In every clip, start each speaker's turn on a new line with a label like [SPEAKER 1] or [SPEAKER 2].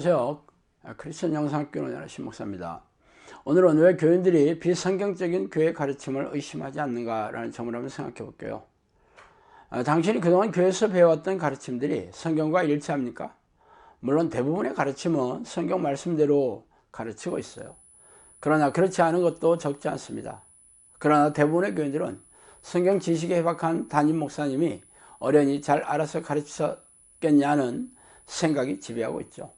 [SPEAKER 1] 안녕하세요. 크리스천 영상학교 운영하는 신목사입니다. 오늘은 왜 교인들이 비성경적인 교회 가르침을 의심하지 않는가라는 점을 한번 생각해 볼게요. 당신이 그동안 교회에서 배워왔던 가르침들이 성경과 일치합니까? 물론 대부분의 가르침은 성경 말씀대로 가르치고 있어요. 그러나 그렇지 않은 것도 적지 않습니다. 그러나 대부분의 교인들은 성경 지식에 해박한 담임 목사님이 어련히 잘 알아서 가르쳤겠냐는 생각이 지배하고 있죠.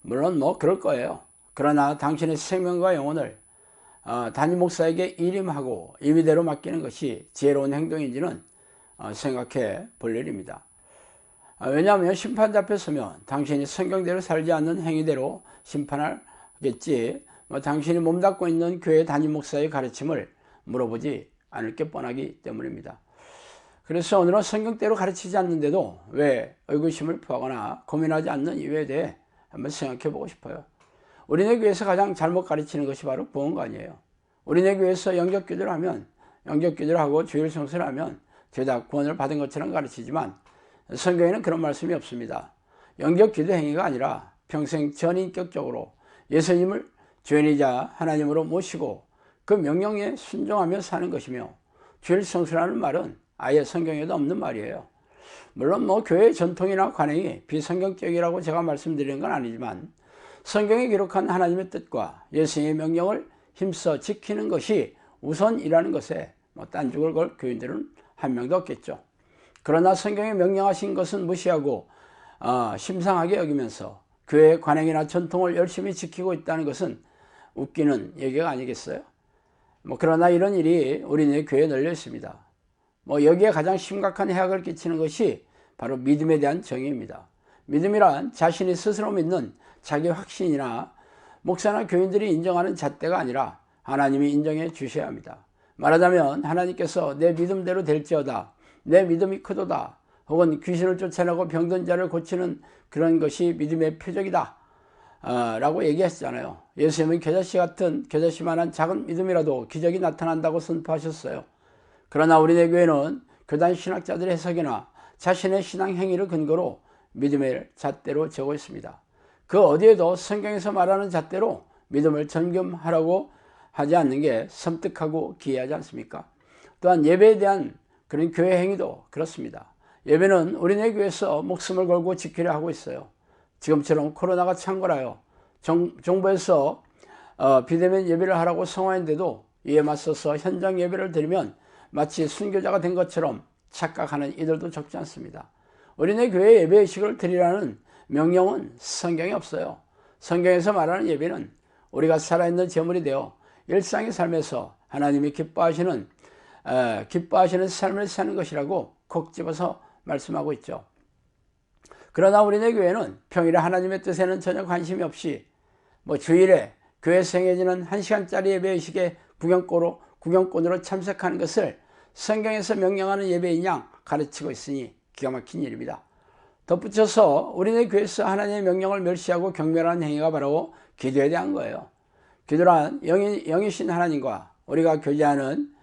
[SPEAKER 1] 물론 그럴 거예요. 그러나 당신의 생명과 영혼을 담임 목사에게 일임하고 임의대로 맡기는 것이 지혜로운 행동인지는 생각해 볼 일입니다. 왜냐하면 심판대 앞에 서면 당신이 성경대로 살지 않는 행위대로 심판하겠지, 당신이 몸담고 있는 교회 담임 목사의 가르침을 물어보지 않을 게 뻔하기 때문입니다. 그래서 오늘은 성경대로 가르치지 않는데도 왜 의구심을 표하거나 고민하지 않는 이유에 대해 한번 생각해 보고 싶어요. 우리네 교회에서 가장 잘못 가르치는 것이 바로 구원관이에요. 우리네 교회에서 영접기도를 하면, 영접기도를 하고 주일 성수를 하면 죄다 구원을 받은 것처럼 가르치지만 성경에는 그런 말씀이 없습니다. 영접기도 행위가 아니라 평생 전인격적으로 예수님을 주인이자 하나님으로 모시고 그 명령에 순종하며 사는 것이며, 주일 성수라는 말은 아예 성경에도 없는 말이에요. 물론 교회의 전통이나 관행이 비성경적이라고 제가 말씀드리는 건 아니지만 성경에 기록한 하나님의 뜻과 예수님의 명령을 힘써 지키는 것이 우선이라는 것에 딴죽을 걸 교인들은 한 명도 없겠죠. 그러나 성경에 명령하신 것은 무시하고 심상하게 여기면서 교회의 관행이나 전통을 열심히 지키고 있다는 것은 웃기는 얘기가 아니겠어요? 그러나 이런 일이 우리네 교회에 널려 있습니다. 여기에 가장 심각한 해악을 끼치는 것이 바로 믿음에 대한 정의입니다. 믿음이란 자신이 스스로 믿는 자기 확신이나 목사나 교인들이 인정하는 잣대가 아니라 하나님이 인정해 주셔야 합니다. 말하자면 하나님께서 내 믿음대로 될지어다, 내 믿음이 크도다, 혹은 귀신을 쫓아내고 병든 자를 고치는 그런 것이 믿음의 표적이다 라고 얘기했잖아요. 예수님은 겨자씨만한 작은 믿음이라도 기적이 나타난다고 선포하셨어요. 그러나 우리네 교회는 교단 신학자들의 해석이나 자신의 신앙 행위를 근거로 믿음의 잣대로 적어 있습니다. 그 어디에도 성경에서 말하는 잣대로 믿음을 점검하라고 하지 않는 게 섬뜩하고 기이하지 않습니까? 또한 예배에 대한 그런 교회 행위도 그렇습니다. 예배는 우리네 교회에서 목숨을 걸고 지키려 하고 있어요. 지금처럼 코로나가 창궐하여 정부에서 비대면 예배를 하라고 성화했는데도 이에 맞서서 현장 예배를 드리면 마치 순교자가 된 것처럼 착각하는 이들도 적지 않습니다. 우리네 교회 예배의식을 드리라는 명령은 성경에 없어요. 성경에서 말하는 예배는 우리가 살아있는 제물이 되어 일상의 삶에서 하나님이 기뻐하시는 삶을 사는 것이라고 콕 집어서 말씀하고 있죠. 그러나 우리네 교회는 평일에 하나님의 뜻에는 전혀 관심이 없이 주일에 교회에서 행해지는 1시간짜리 예배의식에 구경꾼으로 참석하는 것을 성경에서 명령하는 예배인 양 가르치고 있으니 기가 막힌 일입니다. 덧붙여서 우리네 교회에서 하나님의 명령을 멸시하고 경멸하는 행위가 바로 기도에 대한 거예요. 기도란 영이신 하나님과 우리가 교제하는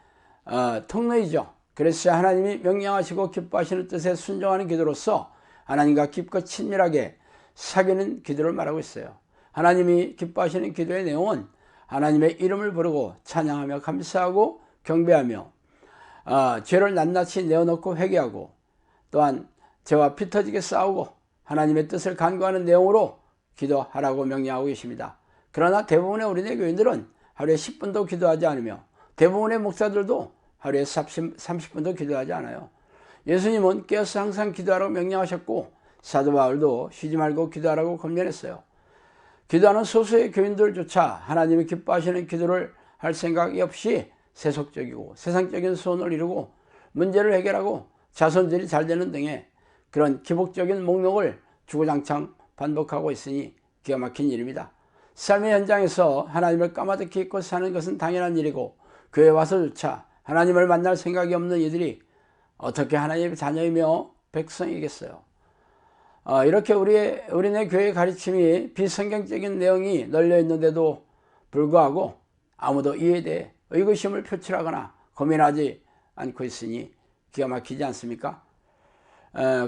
[SPEAKER 1] 통로이죠. 그래서 하나님이 명령하시고 기뻐하시는 뜻에 순종하는 기도로서 하나님과 깊고 친밀하게 사귀는 기도를 말하고 있어요. 하나님이 기뻐하시는 기도의 내용은 하나님의 이름을 부르고 찬양하며 감사하고 경배하며 죄를 낱낱이 내어놓고 회개하고, 또한 죄와 피 터지게 싸우고 하나님의 뜻을 간구하는 내용으로 기도하라고 명령하고 계십니다. 그러나 대부분의 우리네 교인들은 하루에 10분도 기도하지 않으며 대부분의 목사들도 하루에 30분도 기도하지 않아요. 예수님은 깨어서 항상 기도하라고 명령하셨고 사도 바울도 쉬지 말고 기도하라고 권면했어요. 기도하는 소수의 교인들조차 하나님이 기뻐하시는 기도를 할 생각이 없이 세속적이고 세상적인 소원을 이루고 문제를 해결하고 자손들이 잘 되는 등의 그런 기복적인 목록을 주구장창 반복하고 있으니 기가 막힌 일입니다. 삶의 현장에서 하나님을 까마득히 잊고 사는 것은 당연한 일이고 교회에 와서조차 하나님을 만날 생각이 없는 이들이 어떻게 하나님의 자녀이며 백성이겠어요. 이렇게 우리네 교회의 가르침이 비성경적인 내용이 널려 있는데도 불구하고 아무도 이에 대해 의구심을 표출하거나 고민하지 않고 있으니 기가 막히지 않습니까?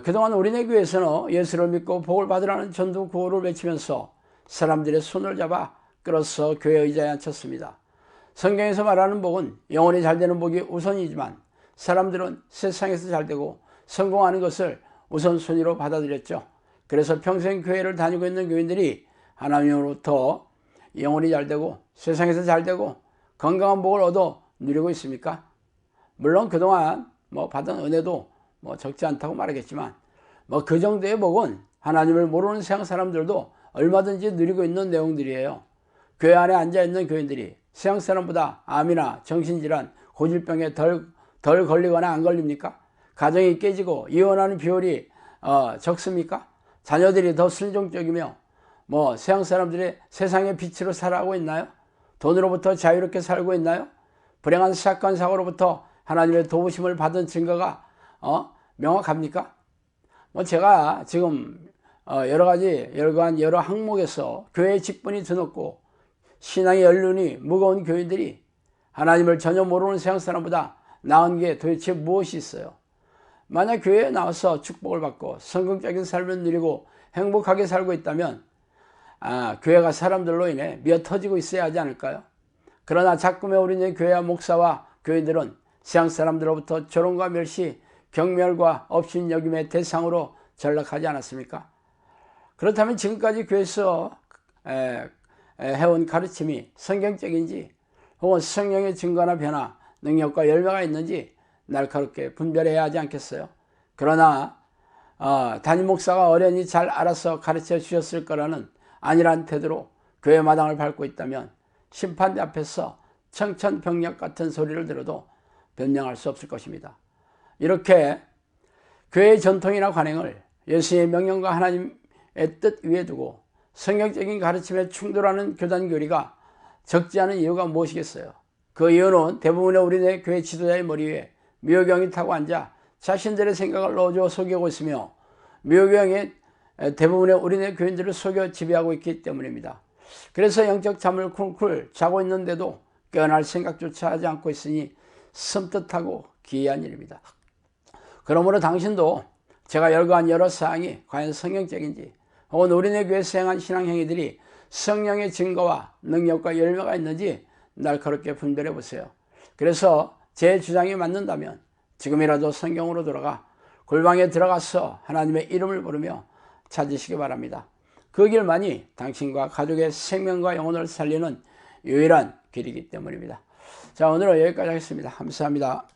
[SPEAKER 1] 그동안 우리네 교회에서는 예수를 믿고 복을 받으라는 전도 구호를 외치면서 사람들의 손을 잡아 끌어서 교회 의자에 앉혔습니다. 성경에서 말하는 복은 영혼이 잘되는 복이 우선이지만 사람들은 세상에서 잘되고 성공하는 것을 우선순위로 받아들였죠. 그래서 평생 교회를 다니고 있는 교인들이 하나님으로부터 영혼이 잘되고 세상에서 잘되고 건강한 복을 얻어 누리고 있습니까? 물론 그동안 받은 은혜도 적지 않다고 말하겠지만 그 정도의 복은 하나님을 모르는 세상 사람들도 얼마든지 누리고 있는 내용들이에요. 교회 안에 앉아있는 교인들이 세상 사람보다 암이나 정신질환, 고질병에 덜 걸리거나 안 걸립니까? 가정이 깨지고 이혼하는 비율이 적습니까? 자녀들이 더 순종적이며 세상 사람들의 세상의 빛으로 살아가고 있나요? 돈으로부터 자유롭게 살고 있나요? 불행한 사건 사고로부터 하나님의 도우심을 받은 증거가 명확합니까? 제가 지금 여러 항목에서 교회의 직분이 드높고 신앙의 연륜이 무거운 교인들이 하나님을 전혀 모르는 세상 사람보다 나은 게 도대체 무엇이 있어요? 만약 교회에 나와서 축복을 받고 성공적인 삶을 누리고 행복하게 살고 있다면 교회가 사람들로 인해 미어터지고 있어야 하지 않을까요? 그러나 자꾸의 우리네 교회와 목사와 교인들은 세상 사람들로부터 조롱과 멸시, 경멸과 업신여김의 대상으로 전락하지 않았습니까? 그렇다면 지금까지 교회에서 해온 가르침이 성경적인지 혹은 성령의 증거나 변화, 능력과 열매가 있는지 날카롭게 분별해야 하지 않겠어요? 그러나 담임 목사가 어련히 잘 알아서 가르쳐 주셨을 거라는 안일한 태도로 교회 마당을 밟고 있다면 심판대 앞에서 청천벽력 같은 소리를 들어도 변명할 수 없을 것입니다. 이렇게 교회의 전통이나 관행을 예수의 명령과 하나님의 뜻 위에 두고 성경적인 가르침에 충돌하는 교단 교리가 적지 않은 이유가 무엇이겠어요? 그 이유는 대부분의 우리네 교회 지도자의 머리 위에 미호경이 타고 앉아 자신들의 생각을 넣어줘 속이고 있으며 미호경이 대부분의 우리네 교인들을 속여 지배하고 있기 때문입니다. 그래서 영적 잠을 쿨쿨 자고 있는데도 깨어날 생각조차 하지 않고 있으니 섬뜩하고 기이한 일입니다. 그러므로 당신도 제가 열거한 여러 사항이 과연 성경적인지 혹은 우리네 교회에서 행한 신앙 행위들이 성령의 증거와 능력과 열매가 있는지 날카롭게 분별해 보세요. 그래서 제 주장이 맞는다면 지금이라도 성경으로 돌아가 골방에 들어가서 하나님의 이름을 부르며 찾으시기 바랍니다. 그 길만이 당신과 가족의 생명과 영혼을 살리는 유일한 길이기 때문입니다. 자, 오늘은 여기까지 하겠습니다. 감사합니다.